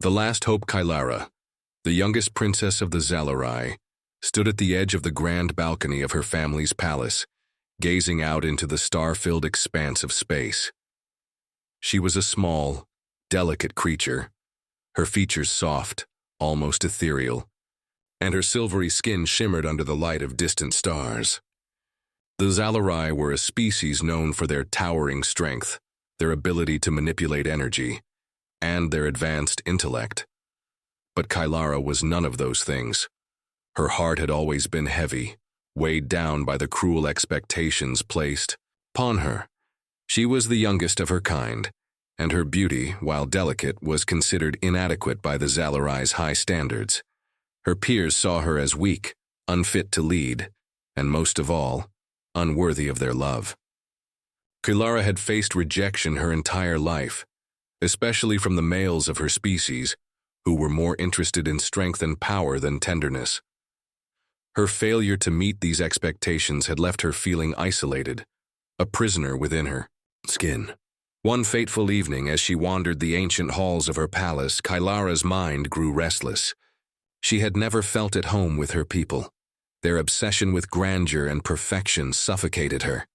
The last hope Kylara, the youngest princess of the Zalarai, stood at the edge of the grand balcony of her family's palace, gazing out into the star-filled expanse of space. She was a small, delicate creature, her features soft, almost ethereal, and her silvery skin shimmered under the light of distant stars. The Zalarai were a species known for their towering strength, their ability to manipulate energy, and their advanced intellect. But Kylara was none of those things. Her heart had always been heavy, weighed down by the cruel expectations placed upon her. She was the youngest of her kind, and her beauty, while delicate, was considered inadequate by the Zalarai's high standards. Her peers saw her as weak, unfit to lead, and most of all, unworthy of their love. Kylara had faced rejection her entire life, especially from the males of her species, who were more interested in strength and power than tenderness. Her failure to meet these expectations had left her feeling isolated, a prisoner within her skin. One fateful evening, as she wandered the ancient halls of her palace, Kylara's mind grew restless. She had never felt at home with her people. Their obsession with grandeur and perfection suffocated her.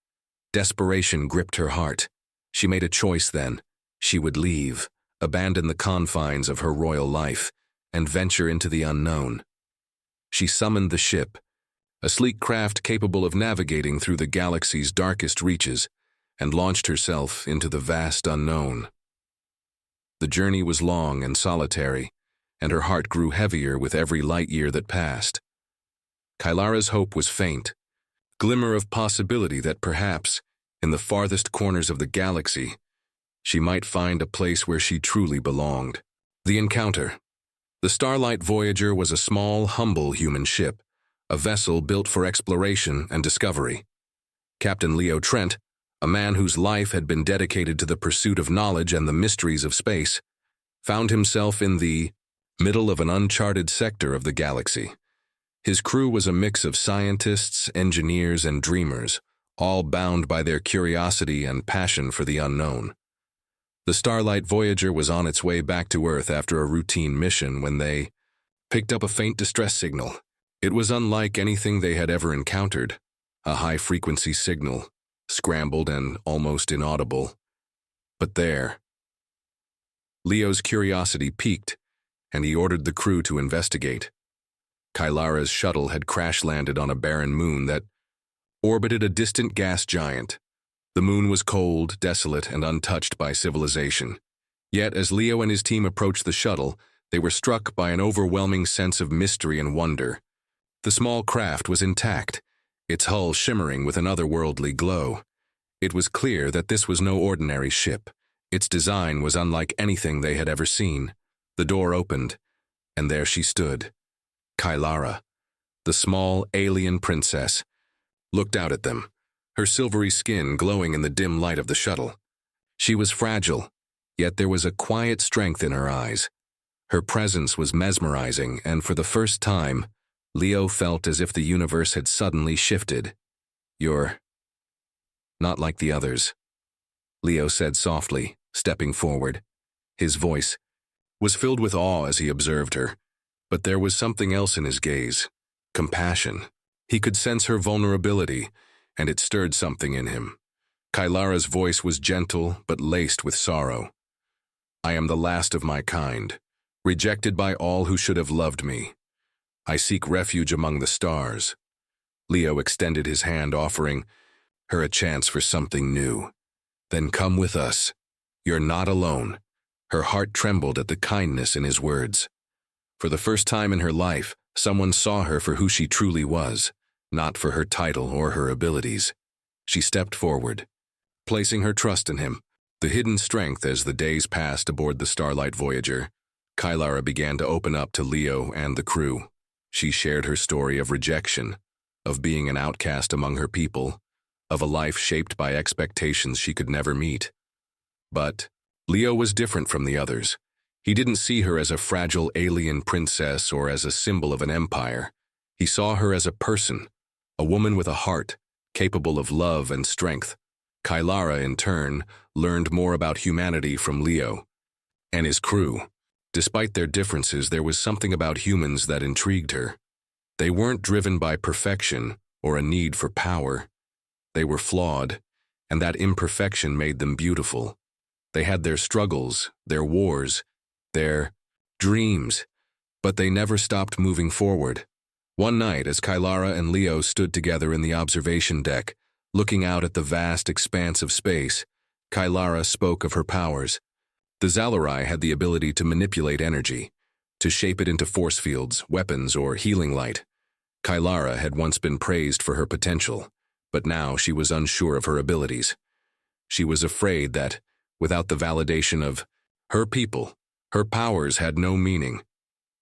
Desperation gripped her heart. She made a choice then. She would leave, abandon the confines of her royal life, and venture into the unknown. She summoned the ship, a sleek craft capable of navigating through the galaxy's darkest reaches, and launched herself into the vast unknown. The journey was long and solitary, and her heart grew heavier with every light year that passed. Kylara's hope was faint, glimmer of possibility that perhaps, in the farthest corners of the galaxy, she might find a place where she truly belonged. The encounter. The Starlight Voyager was a small, humble human ship, a vessel built for exploration and discovery. Captain Leo Trent, a man whose life had been dedicated to the pursuit of knowledge and the mysteries of space, found himself in the middle of an uncharted sector of the galaxy. His crew was a mix of scientists, engineers, and dreamers, all bound by their curiosity and passion for the unknown. The Starlight Voyager was on its way back to Earth after a routine mission when they picked up a faint distress signal. It was unlike anything they had ever encountered, a high-frequency signal, scrambled and almost inaudible. But there, Leo's curiosity piqued, and he ordered the crew to investigate. Kylara's shuttle had crash-landed on a barren moon that orbited a distant gas giant. The moon was cold, desolate, and untouched by civilization. Yet, as Leo and his team approached the shuttle, they were struck by an overwhelming sense of mystery and wonder. The small craft was intact, its hull shimmering with an otherworldly glow. It was clear that this was no ordinary ship. Its design was unlike anything they had ever seen. The door opened, and there she stood. Kylara, the small alien princess, looked out at them, her silvery skin glowing in the dim light of the shuttle. She was fragile, yet there was a quiet strength in her eyes. Her presence was mesmerizing, and for the first time, Leo felt as if the universe had suddenly shifted. "You're not like the others," Leo said softly, stepping forward. His voice was filled with awe as he observed her, but there was something else in his gaze, compassion. He could sense her vulnerability, and it stirred something in him. Kylara's voice was gentle but laced with sorrow. "I am the last of my kind, rejected by all who should have loved me. I seek refuge among the stars." Leo extended his hand, offering her a chance for something new. "Then come with us. You're not alone." Her heart trembled at the kindness in his words. For the first time in her life, someone saw her for who she truly was, not for her title or her abilities. She stepped forward, placing her trust in him. The hidden strength as the days passed aboard the Starlight Voyager, Kylara began to open up to Leo and the crew. She shared her story of rejection, of being an outcast among her people, of a life shaped by expectations she could never meet. But Leo was different from the others. He didn't see her as a fragile alien princess or as a symbol of an empire. He saw her as a person, a woman with a heart, capable of love and strength. Kylara, in turn, learned more about humanity from Leo and his crew. Despite their differences, there was something about humans that intrigued her. They weren't driven by perfection or a need for power. They were flawed, and that imperfection made them beautiful. They had their struggles, their wars, their dreams, but they never stopped moving forward. One night, as Kylara and Leo stood together in the observation deck, looking out at the vast expanse of space, Kylara spoke of her powers. The Zalarai had the ability to manipulate energy, to shape it into force fields, weapons, or healing light. Kylara had once been praised for her potential, but now she was unsure of her abilities. She was afraid that, without the validation of her people, her powers had no meaning.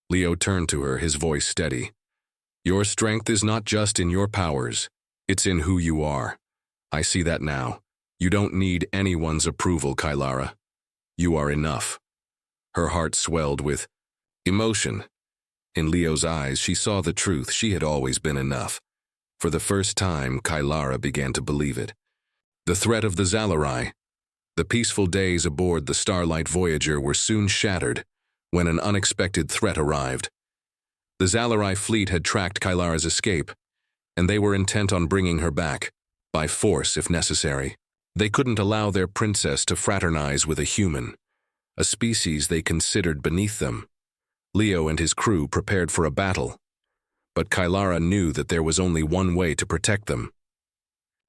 Leo turned to her, his voice steady. Your strength is not just in your powers, it's in who you are. I see that now. You don't need anyone's approval, Kylara. You are enough. Her heart swelled with emotion. In Leo's eyes, she saw the truth. She had always been enough. For the first time, Kylara began to believe it. The threat of the Zalarai. The peaceful days aboard the Starlight Voyager were soon shattered when an unexpected threat arrived. The Zalarai fleet had tracked Kylara's escape, and they were intent on bringing her back, by force if necessary. They couldn't allow their princess to fraternize with a human, a species they considered beneath them. Leo and his crew prepared for a battle, but Kylara knew that there was only one way to protect them.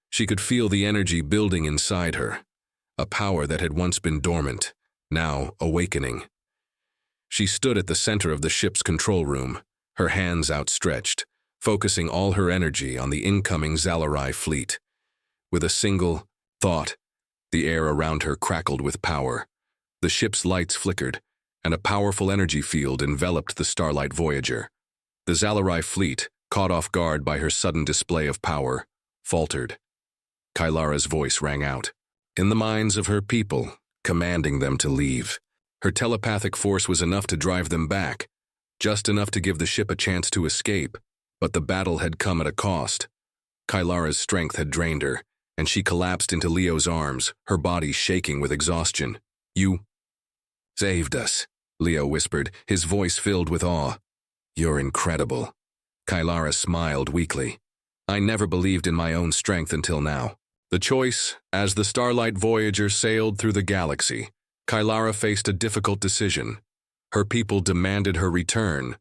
She could feel the energy building inside her, a power that had once been dormant, now awakening. She stood at the center of the ship's control room, her hands outstretched, focusing all her energy on the incoming Zalarai fleet. With a single thought, the air around her crackled with power. The ship's lights flickered, and a powerful energy field enveloped the Starlight Voyager. The Zalarai fleet, caught off guard by her sudden display of power, faltered. Kylara's voice rang out, in the minds of her people, commanding them to leave. Her telepathic force was enough to drive them back, just enough to give the ship a chance to escape, but the battle had come at a cost. Kylara's strength had drained her, and she collapsed into Leo's arms, her body shaking with exhaustion. You saved us, Leo whispered, his voice filled with awe. You're incredible. Kylara smiled weakly. I never believed in my own strength until now. The choice, as the Starlight Voyager sailed through the galaxy, Kylara faced a difficult decision. Her people demanded her return,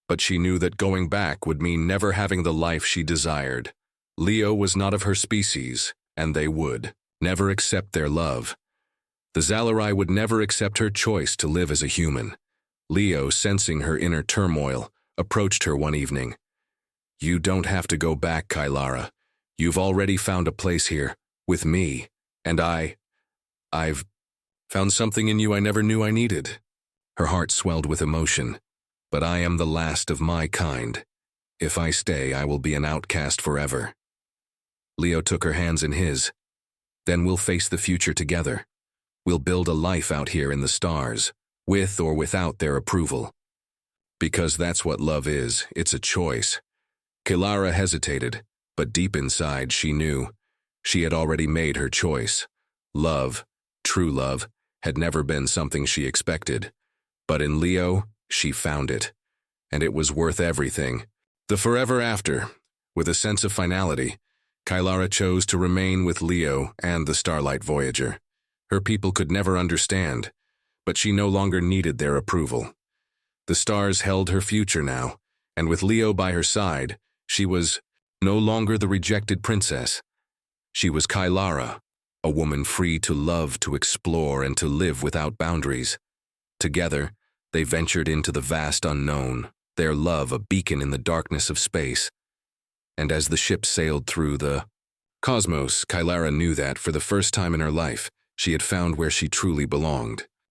but she knew that going back would mean never having the life she desired. Leo was not of her species, and they would never accept their love. The Zalarai would never accept her choice to live as a human. Leo, sensing her inner turmoil, approached her one evening. You don't have to go back, Kylara. You've already found a place here, with me, and I've found something in you I never knew I needed. Her heart swelled with emotion. But I am the last of my kind. If I stay, I will be an outcast forever. Leo took her hands in his. Then we'll face the future together. We'll build a life out here in the stars, with or without their approval. Because that's what love is, it's a choice. Kylara hesitated, but deep inside she knew. She had already made her choice. Love, true love, had never been something she expected. But in Leo, she found it. And it was worth everything. The forever after, with a sense of finality, Kylara chose to remain with Leo and the Starlight Voyager. Her people could never understand, but she no longer needed their approval. The stars held her future now, and with Leo by her side, she was no longer the rejected princess. She was Kylara, a woman free to love, to explore, and to live without boundaries. Together, they ventured into the vast unknown, their love a beacon in the darkness of space. And as the ship sailed through the cosmos, Kylara knew that, for the first time in her life, she had found where she truly belonged.